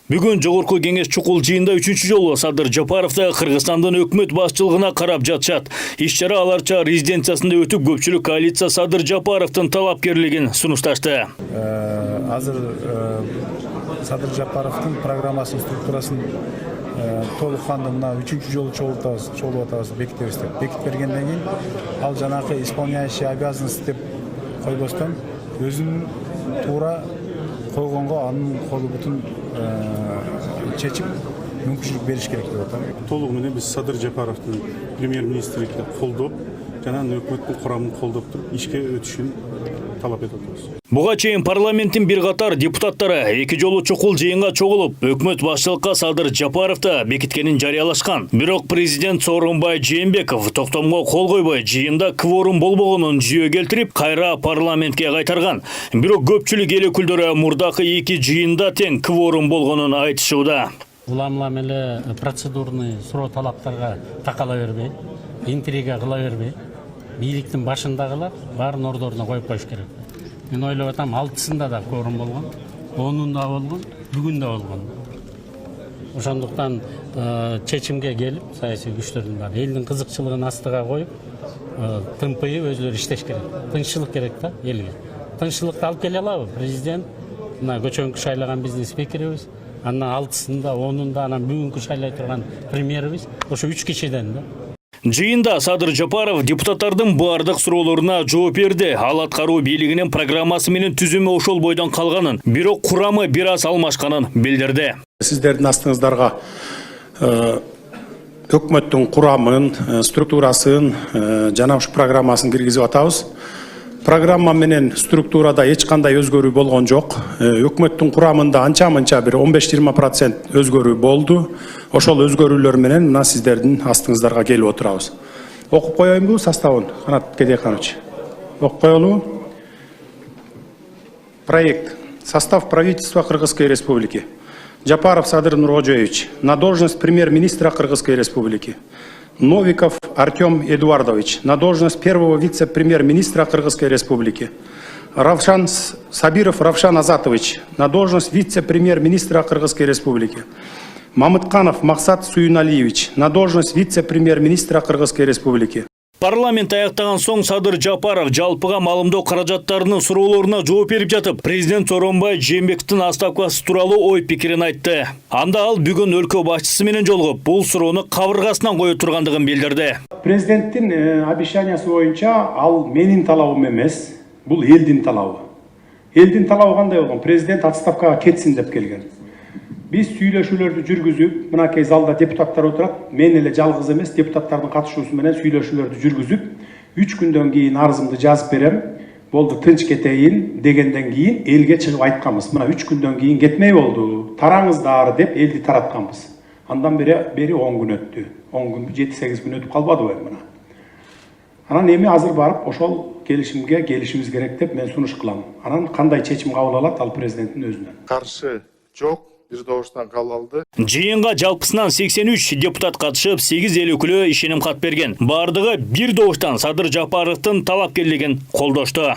Бүгін Жогорку кеңеш чукул жыйында 3-чү жолу Садыр Жапаровда Кыргызстандын өкмөт башчылыгына карап жатышат. Иш-чара аларча резиденциясында өтүп, көпчүлүк коалиция Садыр Жапаровдун талапкерлигин сунушташты. Азыр Садыр Жапаровдун программасын, структурасын толукканды мына 3-чү жолу чогулуп атабыз, бекитебиз деп. Бекитип бергенден кийин ал жанагы исполняющий обязанность деп койбостон өзүнүн туура койгонго анын колу бутун чечип мүмкүнчүлүк бериш керек деп атам. Толугу менен биз Садыр Жапаровдун премьер-министрликти колдоп, жана өкмөттүн курамын колдоп туруп ишке өтүшүн талап этип атабыз. Буга чейин парламенттин бир катар депутаттары 2 жолу чукул жыйынга чогулуп, өкмөт башчылыкка Садыр Жапаровда бекиткенин жарыялашкан. Бирок президент Сооронбай Жээнбеков токтомго кол койбой, жыйында кворум болбогонун жүйө келтирип, кайра парламентке кайтарган. Бирок көпчүлүк эл өкүлдөрү мурдакы 2 жыйында тең кворум болгонун айтышууда. Улам эле процедурный суроо талаптарга такала бербей, интрига кыла бербей, бийликтин башындагылар баарын ордоруна коюп коюш керек. Мен ойлоп атам, 6-сында да кворум болгон, 10-унда болгон, бүгүн да болгон. Ошондуктан чечимге келип, саясий күчтөрдүн баары элдин кызыкчылыгын астыга коюп, тымпыйып өзлөрү иштеш керек. Тынччылык керек да элге. Тынччылыкты алып келе алабы? Президент, мына көчөңкү шайлаган биздин спикерибиз, андан 6-сында, 10-унда, анан бүгүнкү шайлай турган премьерибиз, ошо 3 кишиден да. Жыйында Садыр Жапаров депутаттардын бардык суроолоруна жооп берди. Ал аткаруу бийлигинин программасы менен түзүмү ошол бойдон калганын, бирок курамы бир аз алмашканын билдирди. Сиздердин астыңыздарга өкмөттүн курамын, структурасын жана ушу программасын киргизип атабыз. Программа менен структурада эч кандай өзгөрүү болгон жок. Өкмөттүн курамында анча-мынча бир 15-20% өзгөрүү болду. Ошол өзгөрүүлөр менен мына сиздердин астыңыздарга келип отурабыз. Окуп коеюнбу составын? Канат Кедеканович. Окуп коелубу? Проект. Состав правительства Кыргызской Республики. Жапаров Садыр Нуркожоевич на должность премьер-министра Кыргызской Республики. Новиков Артем Эдуардович на должность первого вице-премьер-министра Кыргызской Республики. Сабиров Равшан Азатович на должность вице-премьер-министра Кыргызской Республики. Мамытканов Максат Суюналиевич на должность вице-премьер-министра Кыргызской Республики. Парламент аяктаган соң Садыр Жапаров жалпыга маалымдоо каражаттарынын суроолоруна жооп берип жатып, президент Сооронбай Жээнбековдун отставкасы тууралуу ой пикирин айтты. Анда ал бүгүн өлкө башчысы менен жолугуп, бул суроону кабыргасынан кое тургандыгын билдирди. Президенттин обещаниясы боюнча ал менин талабым эмес, бул элдин талабы. Элдин талабы кандай болгон? Президент отставкага кетсин деп келген. Биз сүйлөшүүлөрдү жүргүзүп, мынакей залда депутаттар отурат, мен эле жалгыз эмес, депутаттардын катышуусу менен сүйлөшүүлөрдү жүргүзүп, 3 күндөн кийин арызымды жазып берем, болду тынч кетейин дегенден кийин элге чыгып айтканбыз. Мына 3 күндөн кийин кетмей болду, тараңыздар деп элди таратканбыз. Андан бери 10 күн өттү. 10 күн, 7-8 күн өтүп калбадыбы мына. Анан эми азыр барып ошол келишимге келишибиз керек деп мен сунуш кылам. Анан кандай чечим кабыл алат ал президенттин өзүнөн. Каршы жок. Жыйынга жалпысынан 83 депутат катышып, 8 эл өкүлү ишеним кат берген. Бардыгы бир добуштан Садыр Жапаровдун талапкерлигин колдошту.